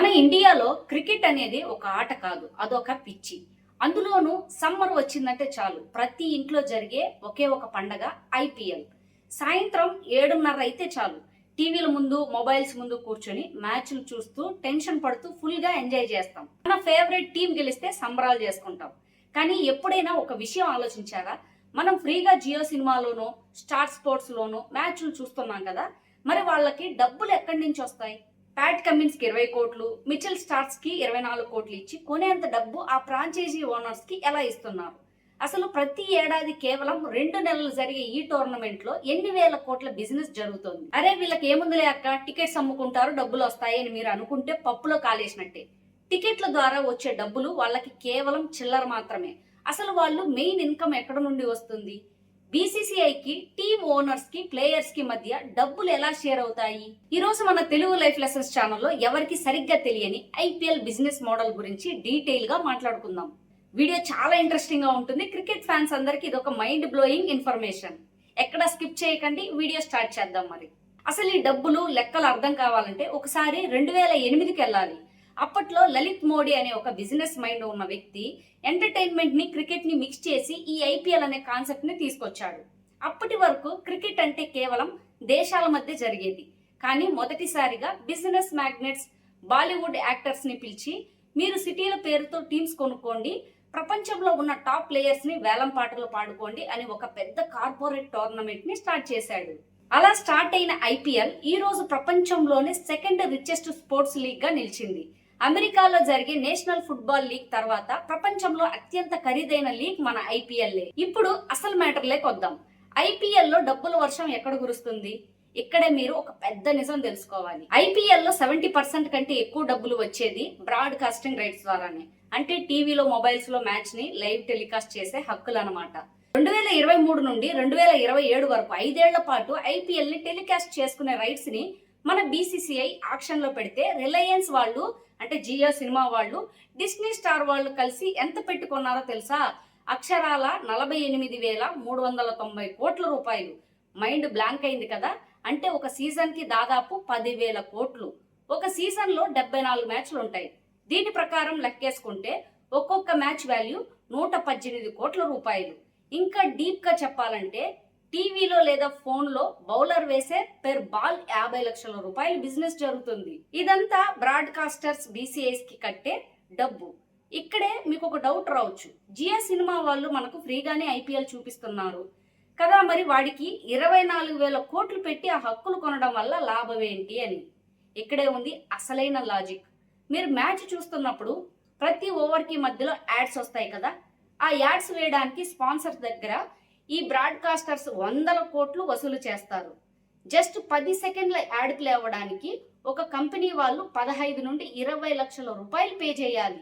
మన ఇండియాలో క్రికెట్ అనేది ఒక ఆట కాదు, అదొక పిచ్చి. అందులోనూ సమ్మర్ వచ్చిందంటే చాలు ప్రతి ఇంట్లో జరిగే ఒకే ఒక పండగ ఐపీఎల్. సాయంత్రం 7:30 అయితే చాలు టీవీల ముందు మొబైల్స్ ముందు కూర్చొని మ్యాచ్లు చూస్తూ టెన్షన్ పడుతూ ఫుల్ గా ఎంజాయ్ చేస్తాం. మన ఫేవరెట్ టీం గెలిస్తే సంబరాలు చేసుకుంటాం. కానీ ఎప్పుడైనా ఒక విషయం ఆలోచించారా? మనం ఫ్రీగా జియో సినిమాలోనో స్టార్ స్పోర్ట్స్ లోనో మ్యాచ్లు చూస్తున్నాం కదా, మరి వాళ్ళకి డబ్బులు ఎక్కడి నుంచి వస్తాయి? ప్యాట్ కమిన్స్ కి 20 కోట్లు, మిచెల్ స్టార్క్స్ కి 24 కోట్లు ఇచ్చి కొనేంత డబ్బు ఆ ఫ్రాంచైజీ ఓనర్స్ కి ఎలా ఇస్తున్నారు? అసలు ప్రతి ఏడాది కేవలం 2 నెలలు జరిగే ఈ టోర్నమెంట్ లో ఎన్ని వేల కోట్ల బిజినెస్ జరుగుతుంది. అరే వీళ్ళకి ఏముందిలే అక్క, టికెట్స్ అమ్ముకుంటారు డబ్బులు వస్తాయి అని మీరు అనుకుంటే పప్పులో కాలేసినట్టే. టికెట్ల ద్వారా వచ్చే డబ్బులు వాళ్ళకి కేవలం చిల్లర మాత్రమే. అసలు వాళ్ళు మెయిన్ ఇన్కమ్ ఎక్కడ నుండి వస్తుంది? బీసీసీఐకి, టీమ్ ఓనర్స్ కి, ప్లేయర్స్ కి మధ్య డబ్బులు ఎలా షేర్ అవుతాయి? ఈ రోజు మన తెలుగు లైఫ్ లెసన్స్ ఛానల్లో ఎవరికి సరిగ్గా తెలియని ఐపీఎల్ బిజినెస్ మోడల్ గురించి డీటెయిల్ గా మాట్లాడుకుందాం. వీడియో చాలా ఇంట్రెస్టింగ్ గా ఉంటుంది. క్రికెట్ ఫ్యాన్స్ అందరికి ఇది ఒక మైండ్ బ్లోయింగ్ ఇన్ఫర్మేషన్. ఎక్కడ స్కిప్ చేయకండి, వీడియో స్టార్ట్ చేద్దాం. మరి అసలు ఈ డబ్బులు లెక్కలు అర్థం కావాలంటే ఒకసారి 2008కి వెళ్ళాలి. అప్పట్లో లలిత్ మోడీ అనే ఒక బిజినెస్ మైండ్ ఉన్న వ్యక్తి ఎంటర్టైన్మెంట్ ని, క్రికెట్ ని మిక్స్ చేసి ఈ ఐపీఎల్ అనే కాన్సెప్ట్ ని తీసుకొచ్చాడు. అప్పటి వరకు క్రికెట్ అంటే కేవలం దేశాల మధ్య జరిగేది. కానీ మొదటిసారిగా బిజినెస్ మ్యాగ్నెట్స్, బాలీవుడ్ యాక్టర్స్ ని పిలిచి మీరు సిటీల పేరుతో టీమ్స్ కొనుక్కోండి, ప్రపంచంలో ఉన్న టాప్ ప్లేయర్స్ ని వేలం పాటలు పాడుకోండి అని ఒక పెద్ద కార్పొరేట్ టోర్నమెంట్ ని స్టార్ట్ చేశాడు. అలా స్టార్ట్ అయిన ఐపీఎల్ ఈ రోజు ప్రపంచంలోనే సెకండ్ రిచెస్ట్ స్పోర్ట్స్ లీగ్ గా నిలిచింది. అమెరికాలో జరిగే నేషనల్ ఫుట్బాల్ లీగ్ తర్వాత ప్రపంచంలో అత్యంత ఖరీదైన లీగ్ మన ఐపీఎల్. ఇప్పుడు అసలు మ్యాటర్లేకి వద్దాం. ఐపీఎల్ లో డబ్బుల వర్షం ఎక్కడ కురుస్తుంది? ఇక్కడే మీరు ఒక పెద్ద నిజం తెలుసుకోవాలి. ఐపీఎల్ లో 70% కంటే ఎక్కువ డబ్బులు వచ్చేది బ్రాడ్కాస్టింగ్ రైట్స్ ద్వారానే. అంటే టీవీలో, మొబైల్స్ లో మ్యాచ్ ని లైవ్ టెలికాస్ట్ చేసే హక్కులు అన్నమాట. 2023 నుండి 2027 వరకు 5 ఏళ్ల పాటు ఐపీఎల్ ని టెలికాస్ట్ చేసుకునే రైట్స్ ని మన బీసీసీఐ ఆక్షన్ లో పెడితే రిలయన్స్ వాళ్ళు, అంటే జియో సినిమా వాళ్ళు, డిస్నీ స్టార్ వాళ్ళు కలిసి ఎంత పెట్టుకున్నారో తెలుసా? అక్షరాల 48,390 కోట్ల రూపాయలు. మైండ్ బ్లాంక్ అయింది కదా? అంటే ఒక సీజన్ కి దాదాపు 10,000 కోట్లు. ఒక సీజన్ లో 74 మ్యాచ్లు ఉంటాయి. దీని ప్రకారం లెక్కేసుకుంటే ఒక్కొక్క మ్యాచ్ వాల్యూ 118 కోట్ల రూపాయలు. ఇంకా డీప్ గా చెప్పాలంటే టీవీలో లేదా ఫోన్ లో బౌలర్ వేసే పెర్ బాల్ 50 లక్షల రూపాయలు బిజినెస్ జరుగుతుంది. ఇదంతా బ్రాడ్కాస్టర్స్, బీసీఐస్ కి కట్టే డబ్బు. ఇక్కడే మీకు ఒక డౌట్ రావచ్చు, జియో సినిమా వాళ్ళు మనకు ఫ్రీగానే ఐపీఎల్ చూపిస్తున్నారు కదా, మరి వాడికి 24,000 కోట్లు పెట్టి ఆ హక్కులు కొనడం వల్ల లాభం ఏంటి అని. ఇక్కడే ఉంది అసలైన లాజిక్. మీరు మ్యాచ్ చూస్తున్నప్పుడు ప్రతి ఓవర్ కి మధ్యలో యాడ్స్ వస్తాయి కదా, ఆ యాడ్స్ వేయడానికి స్పాన్సర్స్ దగ్గర ఈ బ్రాడ్కాస్టర్స్ 100 కోట్లు వసూలు చేస్తారు. జస్ట్ 10 సెకండ్ల యాడ్ ప్లే అవ్వడానికి ఒక కంపెనీ వాళ్ళు 15 నుండి 20 లక్షల రూపాయలు పే చేయాలి.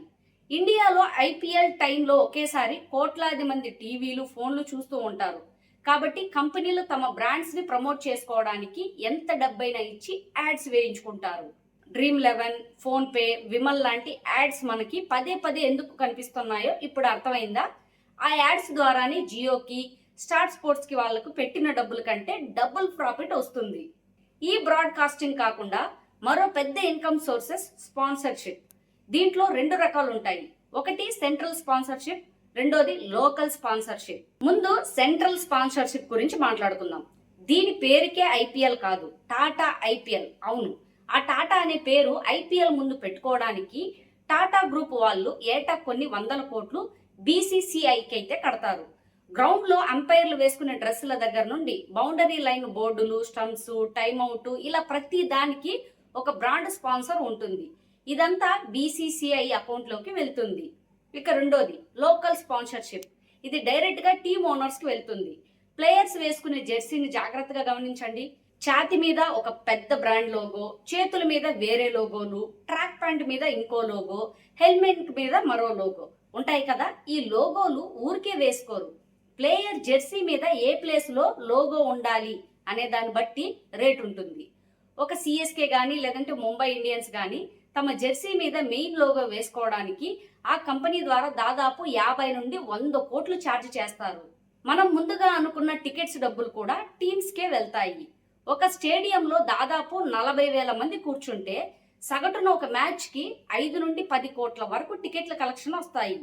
ఇండియాలో ఐపీఎల్ టైంలో ఒకేసారి కోట్లాది మంది టీవీలు, ఫోన్లు చూస్తూ ఉంటారు. కాబట్టి కంపెనీలు తమ బ్రాండ్స్ ని ప్రమోట్ చేసుకోవడానికి ఎంత డబ్బైనా ఇచ్చి యాడ్స్ వేయించుకుంటారు. Dream11, ఫోన్ పే, విమల్ లాంటి యాడ్స్ మనకి పదే పదే ఎందుకు కనిపిస్తున్నాయో ఇప్పుడు అర్థమైందా? ఆ యాడ్స్ ద్వారానే జియోకి, స్టార్ స్పోర్ట్స్ కి వాళ్లకు పెట్టిన డబ్బుల కంటే డబుల్ ప్రాఫిట్ వస్తుంది. ఈ బ్రాడ్కాస్టింగ్ కాకుండా మరో పెద్ద ఇన్కమ్ సోర్సెస్ స్పాన్సర్షిప్. దీంట్లో 2 రకాలు ఉంటాయి. ఒకటి సెంట్రల్ స్పాన్సర్షిప్, రెండోది లోకల్ స్పాన్సర్షిప్. ముందు సెంట్రల్ స్పాన్సర్షిప్ గురించి మాట్లాడుకుందాం. దీని పేరుకే ఐపీఎల్ కాదు, టాటా ఐపీఎల్. అవును, ఆ టాటా అనే పేరు ఐపీఎల్ ముందు పెట్టుకోవడానికి టాటా గ్రూప్ వాళ్ళు ఏటా కొన్ని 100 కోట్లు బీసీసీఐకి అయితే కడతారు. గ్రౌండ్ లో అంపైర్లు వేసుకునే డ్రెస్సుల దగ్గర నుండి బౌండరీ లైన్ బోర్డులు, స్టంప్స్, టైమ్అవుట్, ఇలా ప్రతి దానికి ఒక బ్రాండ్ స్పాన్సర్ ఉంటుంది. ఇదంతా బీసీసీఐ అకౌంట్ లోకి వెళ్తుంది. ఇక రెండోది లోకల్ స్పాన్సర్షిప్. ఇది డైరెక్ట్ గా టీమ్ ఓనర్స్ కి వెళ్తుంది. ప్లేయర్స్ వేసుకునే జెర్సీని జాగ్రత్తగా గమనించండి. ఛాతి మీద ఒక పెద్ద బ్రాండ్ లోగో, చేతుల మీద వేరే లోగోలు, ట్రాక్ ప్యాంట్ మీద ఇంకో లోగో, హెల్మెట్ మీద మరో లోగో ఉంటాయి కదా. ఈ లోగోలు ఊరికే వేసుకోరు. ప్లేయర్ జెర్సీ మీద ఏ ప్లేస్ లో లోగో ఉండాలి అనే దాన్ని బట్టి రేట్ ఉంటుంది. ఒక సిఎస్కే గానీ లేదంటే ముంబై ఇండియన్స్ గానీ తమ జెర్సీ మీద మెయిన్ లోగో వేసుకోవడానికి ఆ కంపెనీ ద్వారా దాదాపు 50 నుండి 100 కోట్లు ఛార్జ్ చేస్తారు. మనం ముందుగా అనుకున్న టికెట్స్ డబ్బులు కూడా టీమ్స్ కే వెళ్తాయి. ఒక స్టేడియంలో దాదాపు 40,000 మంది కూర్చుంటే సగటున ఒక మ్యాచ్ కి 5 నుండి 10 కోట్ల వరకు టికెట్ల కలెక్షన్ వస్తాయి.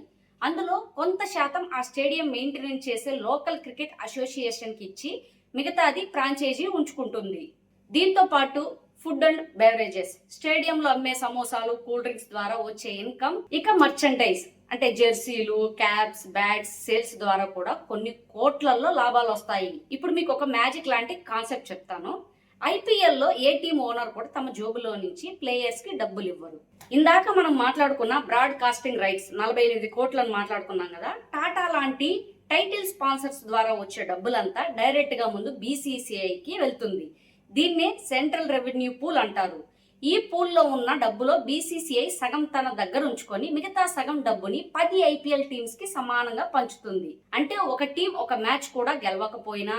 అందులో కొంత శాతం ఆ స్టేడియం మెయింటెనెన్స్ చేసే లోకల్ క్రికెట్ అసోసియేషన్ కి ఇచ్చి మిగతాది ఫ్రాంచైజీ ఉంచుకుంటుంది. దీంతో పాటు ఫుడ్ అండ్ బెవరేజెస్, స్టేడియంలో అమ్మే సమోసాలు, కూల్ డ్రింక్స్ ద్వారా వచ్చే ఇన్కమ్, ఇక మర్చండైజ్ అంటే జెర్సీలు, క్యాప్స్, బ్యాట్స్ సేల్స్ ద్వారా కూడా కొన్ని కోట్లలో లాభాలు వస్తాయి. ఇప్పుడు మీకు ఒక మ్యాజిక్ లాంటి కాన్సెప్ట్ చెప్తాను. ఐపీఎల్ లో ఏ టీమ్ ఓనర్ కూడా తమ జోబులో నుంచి ప్లేయర్స్ కి డబ్బులు ఇవ్వరు. ఇందాక మనం మాట్లాడుకున్న బ్రాడ్కాస్టింగ్ రైట్స్ 48 కోట్లను మాట్లాడుకున్నాం కదా. టాటా లాంటి టైటిల్ స్పాన్సర్స్ ద్వారా వచ్చే డబ్బులంతా డైరెక్ట్ గా ముందు బీసీసీఐకి వెళ్తుంది. దీన్నే సెంట్రల్ రెవెన్యూ పూల్ అంటారు. ఈ పూల్లో ఉన్న డబ్బులో బీసీసీఐ సగం తన దగ్గర ఉంచుకొని మిగతా సగం డబ్బుని 10 ఐపీఎల్ టీమ్స్ కి సమానంగా పంచుతుంది. అంటే ఒక టీం ఒక మ్యాచ్ కూడా గెలవకపోయినా,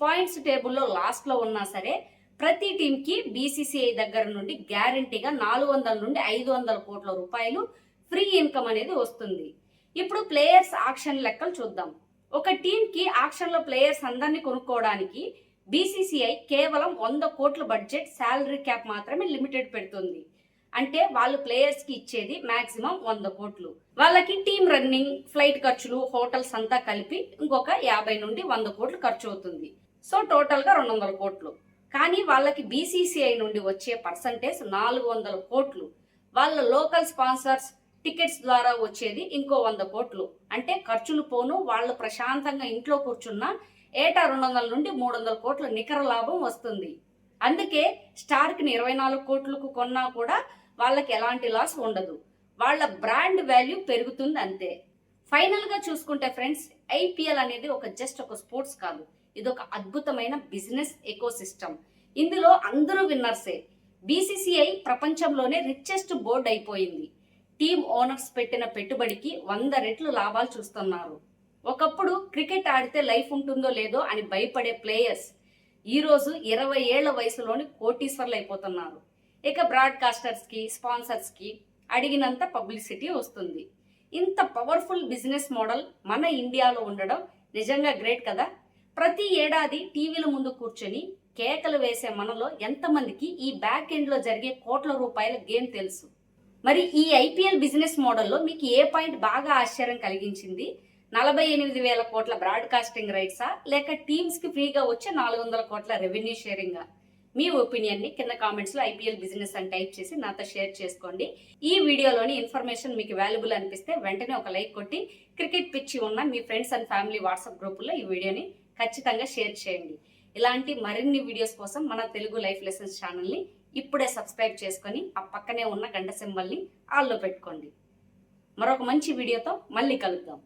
పాయింట్స్ టేబుల్లో లాస్ట్ లో ఉన్నా సరే, ప్రతి టీం కి బీసీసీఐ దగ్గర నుండి గ్యారంటీగా 400 నుండి 500 కోట్ల రూపాయలు ఫ్రీ ఇన్కమ్ అనేది వస్తుంది. ఇప్పుడు ప్లేయర్స్ ఆక్షన్ లెక్కలు చూద్దాం. ఒక టీం కి ఆక్షన్ లో ప్లేయర్స్ అందరినీ కొనుక్కోవడానికి బీసీసీఐ కేవలం 100 కోట్ల బడ్జెట్ శాలరీ క్యాప్ మాత్రమే లిమిటెడ్ పెడుతుంది. అంటే వాళ్ళు ప్లేయర్స్ కి ఇచ్చేది మాక్సిమం 100 కోట్లు. వాళ్ళకి టీమ్ రన్నింగ్, ఫ్లైట్ ఖర్చులు, హోటల్స్ అంతా కలిపి ఇంకొక 50 నుండి 100 కోట్లు ఖర్చు అవుతుంది. సో టోటల్ గా 200 కోట్లు. కానీ వాళ్ళకి బీసీసీఐ నుండి వచ్చే పర్సంటేజ్ 400 కోట్లు. వాళ్ళ లోకల్ స్పాన్సర్స్, టికెట్స్ ద్వారా వచ్చేది ఇంకో 100 కోట్లు. అంటే ఖర్చులు పోను, వాళ్ళు ప్రశాంతంగా ఇంట్లో కూర్చున్న ఏటా 200 నుండి 300 కోట్ల నికర లాభం వస్తుంది. అందుకే స్టార్ కి 24 కోట్లకు కొన్నా కూడా వాళ్ళకి ఎలాంటి లాస్ ఉండదు. వాళ్ళ బ్రాండ్ వాల్యూ పెరుగుతుంది అంతే. ఫైనల్ గా చూసుకుంటే ఫ్రెండ్స్, ఐపీఎల్ అనేది జస్ట్ ఒక స్పోర్ట్స్ కాదు, ఇది ఒక అద్భుతమైన బిజినెస్ ఎకో సిస్టమ్. ఇందులో అందరూ విన్నర్సే. బీసీసీఐ ప్రపంచంలోనే రిచెస్ట్ బోర్డ్ అయిపోయింది. టీమ్ ఓనర్స్ పెట్టిన పెట్టుబడికి 100 రెట్లు లాభాలు చూస్తున్నారు. ఒకప్పుడు క్రికెట్ ఆడితే లైఫ్ ఉంటుందో లేదో అని భయపడే ప్లేయర్స్ ఈరోజు 20 ఏళ్ల వయసులోని కోటీశ్వర్లు అయిపోతున్నారు. ఇక బ్రాడ్కాస్టర్స్ కి, స్పాన్సర్స్ కి అడిగినంత పబ్లిసిటీ వస్తుంది. ఇంత పవర్ఫుల్ బిజినెస్ మోడల్ మన ఇండియాలో ఉండడం నిజంగా గ్రేట్ కదా. ప్రతి ఏడాది టీవీల ముందు కూర్చొని కేకలు వేసే మనలో ఎంతమందికి ఈ బ్యాక్ ఎండ్ లో జరిగే కోట్ల రూపాయల గేమ్ తెలుసు? మరి ఈ ఐపీఎల్ బిజినెస్ మోడల్లో మీకు ఏ పాయింట్ బాగా ఆశ్చర్యం కలిగించింది? 48,000 కోట్ల బ్రాడ్కాస్టింగ్ రైట్సా, లేక టీమ్స్ కి ఫ్రీగా వచ్చే 400 కోట్ల రెవెన్యూ షేరింగా? మీ ఒపీనియన్ ని కింద కామెంట్స్ లో ఐపీఎల్ బిజినెస్ అని టైప్ చేసి నాతో షేర్ చేసుకోండి. ఈ వీడియోలోని ఇన్ఫర్మేషన్ మీకు వాల్యుబుల్ అనిపిస్తే వెంటనే ఒక లైక్ కొట్టి, క్రికెట్ పిచ్చి ఉన్న మీ ఫ్రెండ్స్ అండ్ ఫ్యామిలీ వాట్సాప్ గ్రూపుల్లో ఈ వీడియోని ఖచ్చితంగా షేర్ చేయండి. ఇలాంటి మరిన్ని వీడియోస్ కోసం మన తెలుగు లైఫ్ లెసన్స్ ఛానల్ని ఇప్పుడే సబ్స్క్రైబ్ చేసుకొని ఆ పక్కనే ఉన్న గంట సింబల్ని ఆల్లో పెట్టుకోండి. మరొక మంచి వీడియోతో మళ్ళీ కలుద్దాం.